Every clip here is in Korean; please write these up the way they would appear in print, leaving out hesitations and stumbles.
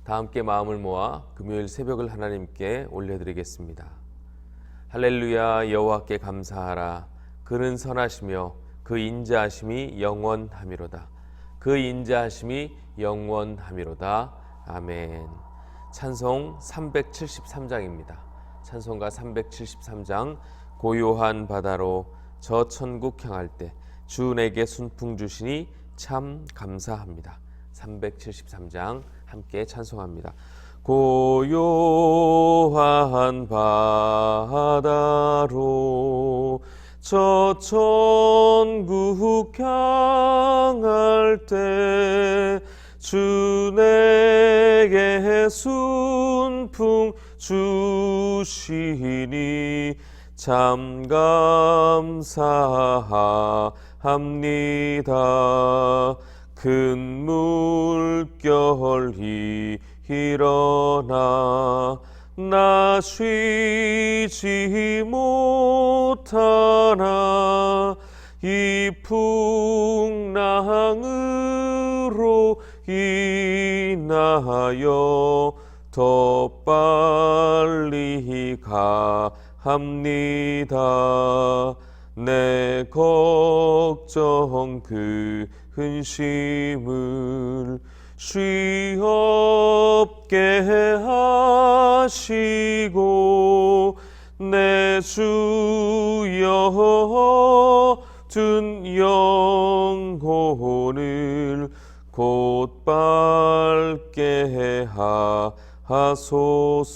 다 함께 마음을 모아 금요일 새벽을 하나님께 올려드리겠습니다. 할렐루야. 여호와께 감사하라. 그는 선하시며 그 인자하심이 영원하미로다. 그 인자하심이 영원하미로다. 아멘. 찬송 373장입니다. 찬송가 373장. 고요한 바다로 저 천국 향할 때 주 내게 순풍 주시니 참 감사합니다. 373장 함께 찬송합니다. 고요한 바다로 저 천국 향할 때 주 내게 순풍 주시니 참 감사합니다. 큰 물결이 일어나 나 쉬지 못하나 이 풍랑으로 인하여 더 빨리 가합니다. 내 걱정 그 근심을 쉬없게 하시고 내 주여 둔 영혼을 곧 밝게 하소서.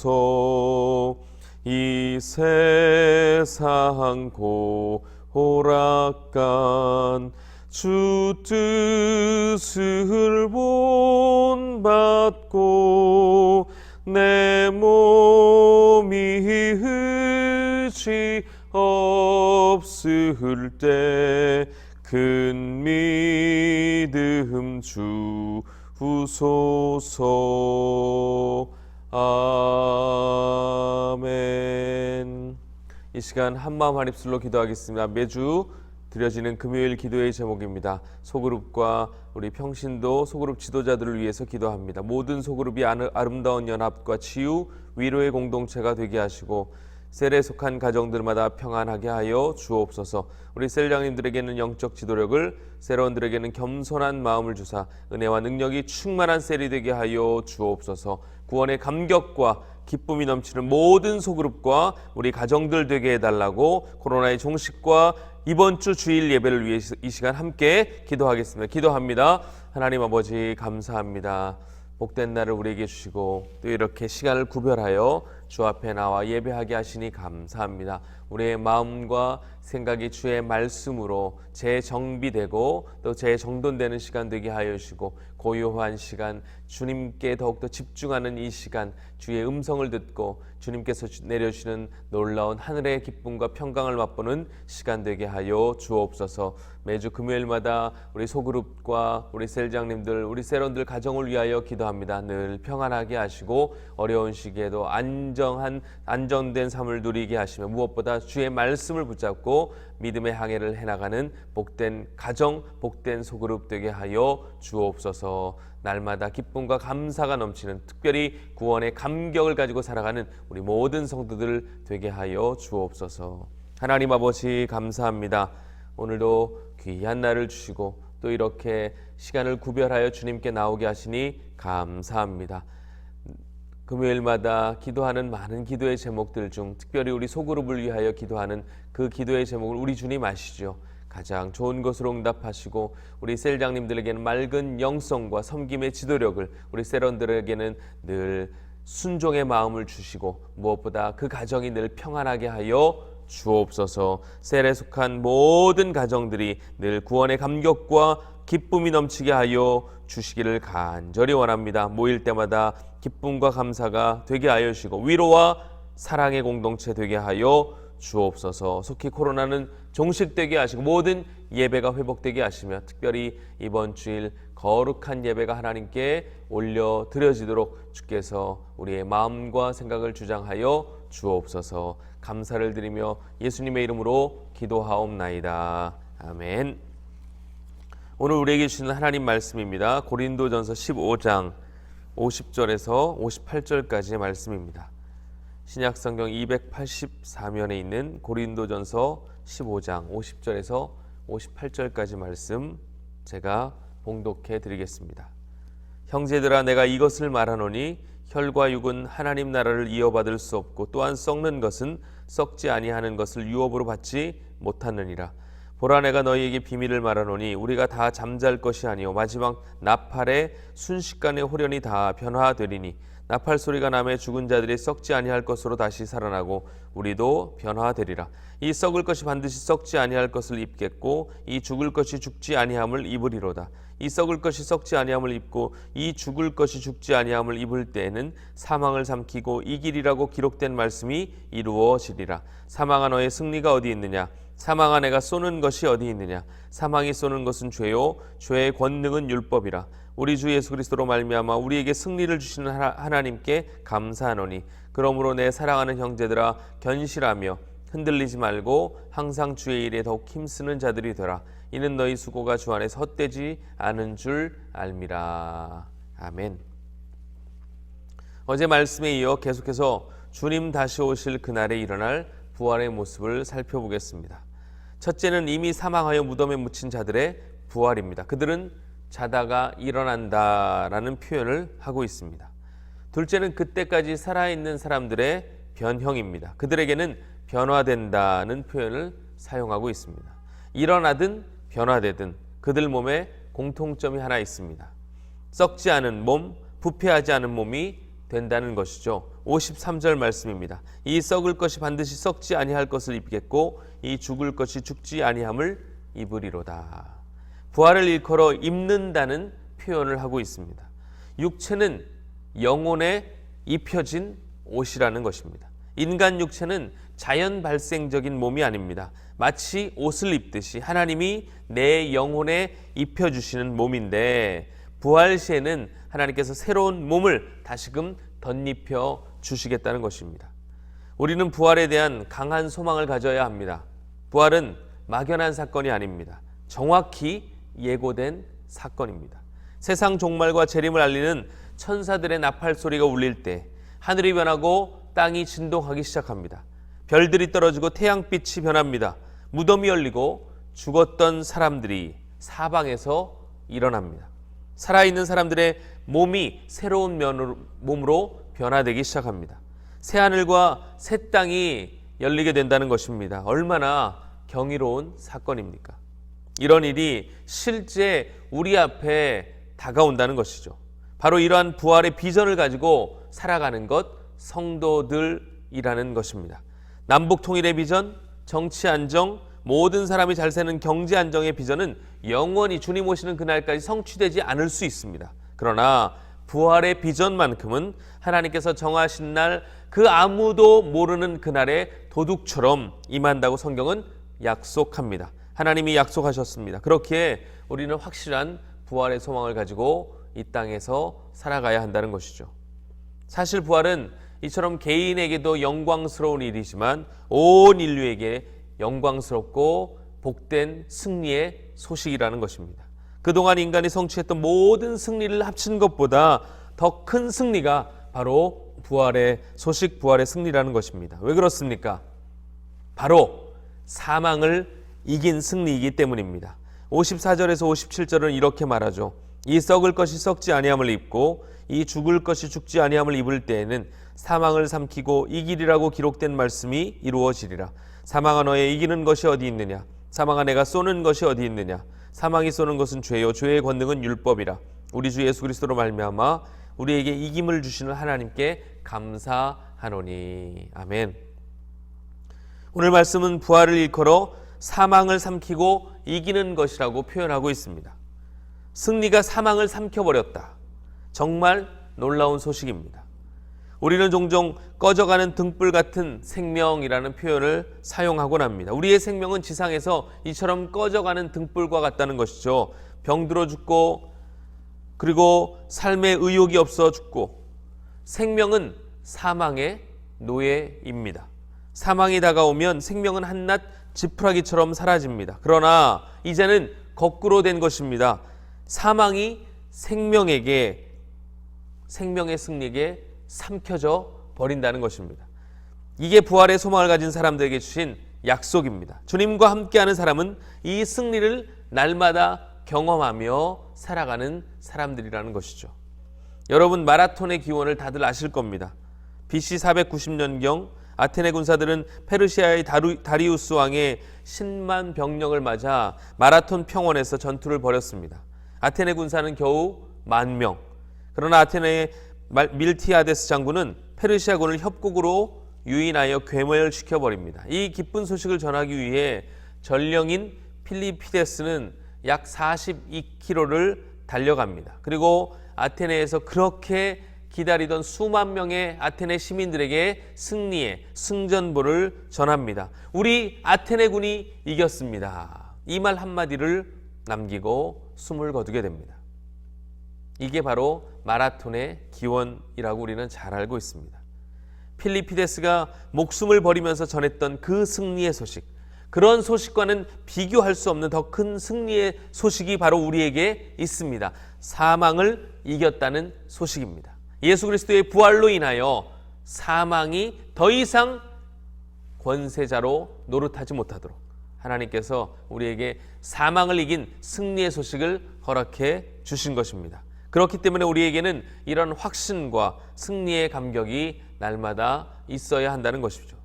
이 세상 고락간 주 뜻을 본받고 내 몸이 의지 없을 때 큰 믿음 주소서. 아멘. 이 시간 한마음 한입술로 기도하겠습니다. 매주 드려지는 금요일 기도의 제목입니다. 소그룹과 우리 평신도 소그룹 지도자들을 위해서 기도합니다. 모든 소그룹이 아름다운 연합과 치유, 위로의 공동체가 되게 하시고 셀에 속한 가정들마다 평안하게 하여 주옵소서. 우리 셀장님들에게는 영적 지도력을, 셀원들에게는 겸손한 마음을 주사 은혜와 능력이 충만한 셀이 되게 하여 주옵소서. 구원의 감격과 기쁨이 넘치는 모든 소그룹과 우리 가정들 되게 해달라고 코로나의 종식과 이번 주 주일 예배를 위해 이 시간 함께 기도하겠습니다. 기도합니다. 하나님 아버지 감사합니다. 복된 날을 우리에게 주시고 또 이렇게 시간을 구별하여 주 앞에 나와 예배하게 하시니 감사합니다. 우리의 마음과 생각이 주의 말씀으로 재정비되고 또 재정돈되는 시간 되게 하여 주시고 고요한 시간, 주님께 더욱더 집중하는 이 시간, 주의 음성을 듣고 주님께서 내려주시는 놀라운 하늘의 기쁨과 평강을 맛보는 시간 되게 하여 주옵소서. 매주 금요일마다 우리 소그룹과 우리 셀장님들, 우리 셀원들 가정을 위하여 기도합니다. 늘 평안하게 하시고 어려운 시기에도 안정된 삶을 누리게 하시며 무엇보다 주의 말씀을 붙잡고 믿음의 항해를 해나가는 복된 가정, 복된 소그룹 되게 하여 주옵소서. 날마다 기쁨과 감사가 넘치는 특별히 구원의 감격을 가지고 살아가는 우리 모든 성도들 되게 하여 주옵소서. 하나님 아버지 감사합니다. 오늘도 귀한 날을 주시고 또 이렇게 시간을 구별하여 주님께 나오게 하시니 감사합니다. 금요일마다 기도하는 많은 기도의 제목들 중 특별히 우리 소그룹을 위하여 기도하는 그 기도의 제목을 우리 주님 아시죠? 가장 좋은 것으로 응답하시고 우리 셀장님들에게는 맑은 영성과 섬김의 지도력을, 우리 셀원들에게는 늘 순종의 마음을 주시고 무엇보다 그 가정이 늘 평안하게 하여 주옵소서. 셀에 속한 모든 가정들이 늘 구원의 감격과 기쁨이 넘치게 하여 주시기를 간절히 원합니다. 모일 때마다 기쁨과 감사가 되게 하여 주시고 위로와 사랑의 공동체 되게 하여 주옵소서. 속히 코로나는 종식되게 하시고 모든 예배가 회복되게 하시며 특별히 이번 주일 거룩한 예배가 하나님께 올려드려지도록 주께서 우리의 마음과 생각을 주장하여 주옵소서. 감사를 드리며 예수님의 이름으로 기도하옵나이다. 아멘. 오늘 우리에게 주시는 하나님 말씀입니다. 고린도전서 15장 50절에서 58절까지의 말씀입니다. 신약성경 284면에 있는 고린도전서 15장 50절에서 58절까지 말씀 제가 봉독해 드리겠습니다. 형제들아, 내가 이것을 말하노니 혈과 육은 하나님 나라를 이어받을 수 없고 또한 썩는 것은 썩지 아니하는 것을 유업으로 받지 못하느니라. 보라, 내가 너희에게 비밀을 말하노니 우리가 다 잠잘 것이 아니요 마지막 나팔의 순식간에 홀연히 다 변화되리니 나팔 소리가 나매 죽은 자들이 썩지 아니할 것으로 다시 살아나고 우리도 변화되리라. 이 썩을 것이 반드시 썩지 아니할 것을 입겠고 이 죽을 것이 죽지 아니함을 입으리로다. 이 썩을 것이 썩지 아니함을 입고 이 죽을 것이 죽지 아니함을 입을 때에는 사망을 삼키고 이기리라고 기록된 말씀이 이루어지리라. 사망아, 너의 승리가 어디 있느냐? 사망아, 내가 쏘는 것이 어디 있느냐? 사망이 쏘는 것은 죄요 죄의 권능은 율법이라. 우리 주 예수 그리스도로 말미암아 우리에게 승리를 주시는 하나님께 감사하노니 그러므로 내 사랑하는 형제들아, 견실하며 흔들리지 말고 항상 주의 일에 더욱 힘쓰는 자들이 되라. 이는 너희 수고가 주 안에서 헛되지 않은 줄 알미라. 아멘. 어제 말씀에 이어 계속해서 주님 다시 오실 그날에 일어날 부활의 모습을 살펴보겠습니다. 첫째는 이미 사망하여 무덤에 묻힌 자들의 부활입니다. 그들은 자다가 일어난다라는 표현을 하고 있습니다. 둘째는 그때까지 살아있는 사람들의 변형입니다. 그들에게는 변화된다는 표현을 사용하고 있습니다. 일어나든 변화되든 그들 몸에 공통점이 하나 있습니다. 썩지 않은 몸, 부패하지 않은 몸이 된다는 것이죠. 53절 말씀입니다. 이 썩을 것이 반드시 썩지 아니할 것을 입겠고 이 죽을 것이 죽지 아니함을 입으리로다. 부활을 일컬어 입는다는 표현을 하고 있습니다. 육체는 영혼에 입혀진 옷이라는 것입니다. 인간 육체는 자연 발생적인 몸이 아닙니다. 마치 옷을 입듯이 하나님이 내 영혼에 입혀주시는 몸인데 부활 시에는 하나님께서 새로운 몸을 다시금 덧입혀 주시겠다는 것입니다. 우리는 부활에 대한 강한 소망을 가져야 합니다. 부활은 막연한 사건이 아닙니다. 정확히 예고된 사건입니다. 세상 종말과 재림을 알리는 천사들의 나팔 소리가 울릴 때 하늘이 변하고 땅이 진동하기 시작합니다. 별들이 떨어지고 태양빛이 변합니다. 무덤이 열리고 죽었던 사람들이 사방에서 일어납니다. 살아있는 사람들의 몸이 새로운 몸으로 변화되기 시작합니다. 새하늘과 새 땅이 열리게 된다는 것입니다. 얼마나 경이로운 사건입니까? 이런 일이 실제 우리 앞에 다가온다는 것이죠. 바로 이러한 부활의 비전을 가지고 살아가는 것, 성도들이라는 것입니다. 남북 통일의 비전, 정치 안정, 모든 사람이 잘 사는 경제 안정의 비전은 영원히 주님 오시는 그날까지 성취되지 않을 수 있습니다. 그러나 부활의 비전만큼은 하나님께서 정하신 날 그 아무도 모르는 그날에 도둑처럼 임한다고 성경은 약속합니다. 하나님이 약속하셨습니다. 그렇기에 우리는 확실한 부활의 소망을 가지고 이 땅에서 살아가야 한다는 것이죠. 사실 부활은 이처럼 개인에게도 영광스러운 일이지만 온 인류에게 영광스럽고 복된 승리의 소식이라는 것입니다. 그동안 인간이 성취했던 모든 승리를 합친 것보다 더 큰 승리가 바로 부활의 소식, 부활의 승리라는 것입니다. 왜 그렇습니까? 바로 사망을 이긴 승리이기 때문입니다. 54절에서 57절은 이렇게 말하죠. 이 썩을 것이 썩지 아니함을 입고 이 죽을 것이 죽지 아니함을 입을 때에는 사망을 삼키고 이기리라고 기록된 말씀이 이루어지리라. 사망아, 너의 이기는 것이 어디 있느냐? 사망아, 내가 쏘는 것이 어디 있느냐? 사망이 쏘는 것은 죄요 죄의 권능은 율법이라. 우리 주 예수 그리스도로 말미암아 우리에게 이김을 주시는 하나님께 감사하노니. 아멘. 오늘 말씀은 부활을 일컬어 사망을 삼키고 이기는 것이라고 표현하고 있습니다. 승리가 사망을 삼켜버렸다. 정말 놀라운 소식입니다. 우리는 종종 꺼져가는 등불 같은 생명이라는 표현을 사용하곤 합니다. 우리의 생명은 지상에서 이처럼 꺼져가는 등불과 같다는 것이죠. 병들어 죽고 그리고 삶에 의욕이 없어 죽고 생명은 사망의 노예입니다. 사망이 다가오면 생명은 한낱 지푸라기처럼 사라집니다. 그러나 이제는 거꾸로 된 것입니다. 사망이 생명에게 생명의 승리에게 삼켜져 버린다는 것입니다. 이게 부활의 소망을 가진 사람들에게 주신 약속입니다. 주님과 함께하는 사람은 이 승리를 날마다 경험하며 살아가는 사람들이라는 것이죠. 여러분, 마라톤의 기원을 다들 아실 겁니다. BC 490년경 아테네 군사들은 페르시아의 다리우스 왕의 10만 병력을 맞아 마라톤 평원에서 전투를 벌였습니다. 아테네 군사는 겨우 10,000명. 그러나 아테네의 밀티아데스 장군은 페르시아군을 협곡으로 유인하여 괴멸시켜버립니다. 이 기쁜 소식을 전하기 위해 전령인 필리피데스는 약 42km를 달려갑니다. 그리고 아테네에서 그렇게 기다리던 수만 명의 아테네 시민들에게 승리의 승전보를 전합니다. 우리 아테네군이 이겼습니다. 이 말 한마디를 남기고 숨을 거두게 됩니다. 이게 바로 마라톤의 기원이라고 우리는 잘 알고 있습니다. 필리피데스가 목숨을 버리면서 전했던 그 승리의 소식, 그런 소식과는 비교할 수 없는 더 큰 승리의 소식이 바로 우리에게 있습니다. 사망을 이겼다는 소식입니다. 예수 그리스도의 부활로 인하여 사망이 더 이상 권세자로 노릇하지 못하도록 하나님께서 우리에게 사망을 이긴 승리의 소식을 허락해 주신 것입니다. 그렇기 때문에 우리에게는 이런 확신과 승리의 감격이 날마다 있어야 한다는 것이죠.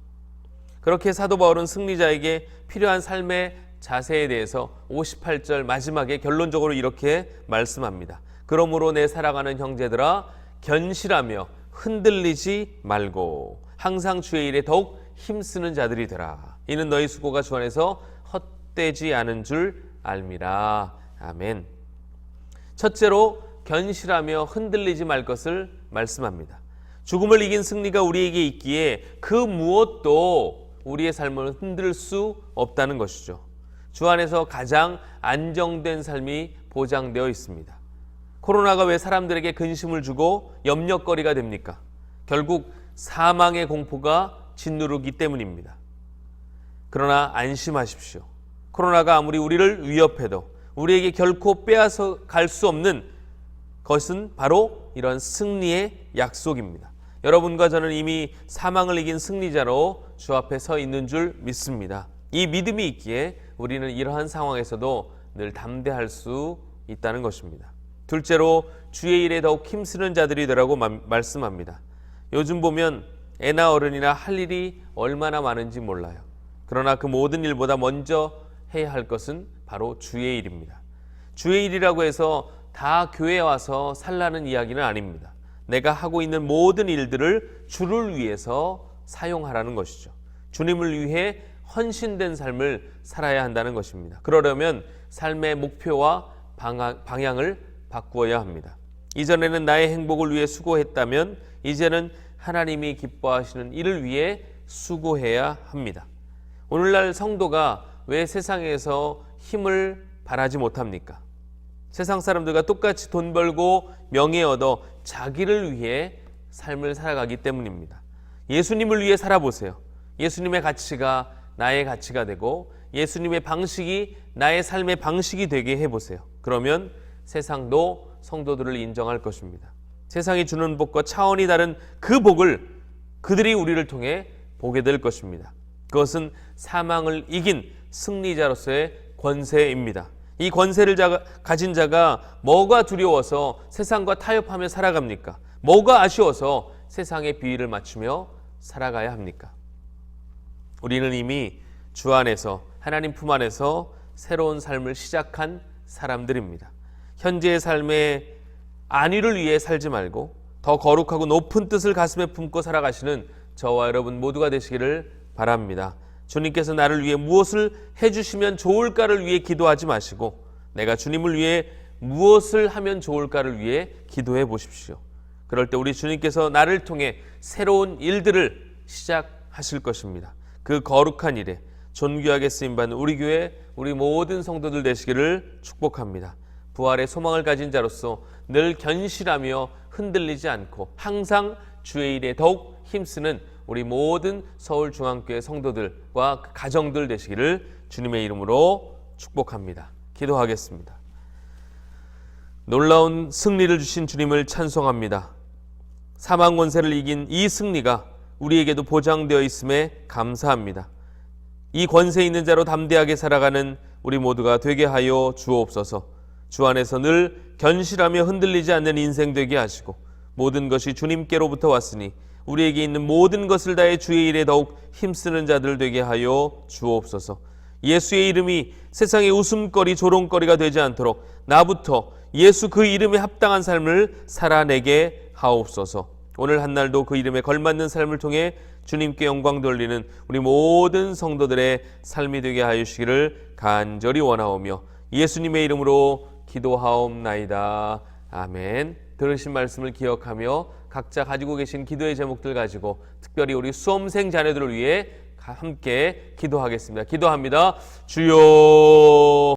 그렇게 사도 바울은 승리자에게 필요한 삶의 자세에 대해서 58절 마지막에 결론적으로 이렇게 말씀합니다. 그러므로 내 사랑하는 형제들아, 견실하며 흔들리지 말고 항상 주의 일에 더욱 힘쓰는 자들이 되라. 이는 너희 수고가 주 안에서 헛되지 않은 줄 알미라. 아멘. 첫째로 견실하며 흔들리지 말 것을 말씀합니다. 죽음을 이긴 승리가 우리에게 있기에 그 무엇도 우리의 삶을 흔들 수 없다는 것이죠. 주 안에서 가장 안정된 삶이 보장되어 있습니다. 코로나가 왜 사람들에게 근심을 주고 염려거리가 됩니까? 결국 사망의 공포가 짓누르기 때문입니다. 그러나 안심하십시오. 코로나가 아무리 우리를 위협해도 우리에게 결코 빼앗아 갈 수 없는 것은 바로 이런 승리의 약속입니다. 여러분과 저는 이미 사망을 이긴 승리자로 주 앞에 서 있는 줄 믿습니다. 이 믿음이 있기에 우리는 이러한 상황에서도 늘 담대할 수 있다는 것입니다. 둘째로 주의 일에 더욱 힘쓰는 자들이 되라고 말씀합니다. 요즘 보면 애나 어른이나 할 일이 얼마나 많은지 몰라요. 그러나 그 모든 일보다 먼저 해야 할 것은 바로 주의 일입니다. 주의 일이라고 해서 다 교회에 와서 살라는 이야기는 아닙니다. 내가 하고 있는 모든 일들을 주를 위해서 사용하라는 것이죠. 주님을 위해 헌신된 삶을 살아야 한다는 것입니다. 그러려면 삶의 목표와 방향을 바꾸어야 합니다. 이전에는 나의 행복을 위해 수고했다면 이제는 하나님이 기뻐하시는 일을 위해 수고해야 합니다. 오늘날 성도가 왜 세상에서 힘을 발하지 못합니까? 세상 사람들과 똑같이 돈 벌고 명예 얻어 자기를 위해 삶을 살아가기 때문입니다. 예수님을 위해 살아보세요. 예수님의 가치가 나의 가치가 되고 예수님의 방식이 나의 삶의 방식이 되게 해보세요. 그러면 세상도 성도들을 인정할 것입니다. 세상이 주는 복과 차원이 다른 그 복을 그들이 우리를 통해 보게 될 것입니다. 그것은 사망을 이긴 승리자로서의 권세입니다. 이 권세를 가진 자가 뭐가 두려워서 세상과 타협하며 살아갑니까? 뭐가 아쉬워서 세상의 비위를 맞추며 살아가야 합니까? 우리는 이미 주 안에서 하나님 품 안에서 새로운 삶을 시작한 사람들입니다. 현재의 삶의 안위를 위해 살지 말고 더 거룩하고 높은 뜻을 가슴에 품고 살아가시는 저와 여러분 모두가 되시기를 바랍니다. 주님께서 나를 위해 무엇을 해주시면 좋을까를 위해 기도하지 마시고 내가 주님을 위해 무엇을 하면 좋을까를 위해 기도해 보십시오. 그럴 때 우리 주님께서 나를 통해 새로운 일들을 시작하실 것입니다. 그 거룩한 일에 존귀하게 쓰임받는 우리 교회 우리 모든 성도들 되시기를 축복합니다. 부활의 소망을 가진 자로서 늘 견실하며 흔들리지 않고 항상 주의 일에 더욱 힘쓰는 우리 모든 서울중앙교회 성도들과 가정들 되시기를 주님의 이름으로 축복합니다. 기도하겠습니다. 놀라운 승리를 주신 주님을 찬송합니다. 사망 권세를 이긴 이 승리가 우리에게도 보장되어 있음에 감사합니다. 이 권세 있는 자로 담대하게 살아가는 우리 모두가 되게 하여 주옵소서. 주 안에서 늘 견실하며 흔들리지 않는 인생 되게 하시고 모든 것이 주님께로부터 왔으니 우리에게 있는 모든 것을 다해 주의 일에 더욱 힘쓰는 자들 되게 하여 주옵소서. 예수의 이름이 세상의 웃음거리 조롱거리가 되지 않도록 나부터 예수 그 이름에 합당한 삶을 살아내게 하옵소서. 오늘 한날도 그 이름에 걸맞는 삶을 통해 주님께 영광 돌리는 우리 모든 성도들의 삶이 되게 하시기를 간절히 원하오며 예수님의 이름으로 기도하옵나이다. 아멘. 들으신 말씀을 기억하며 각자 가지고 계신 기도의 제목들 가지고 특별히 우리 수험생 자녀들을 위해 함께 기도하겠습니다. 기도합니다. 주여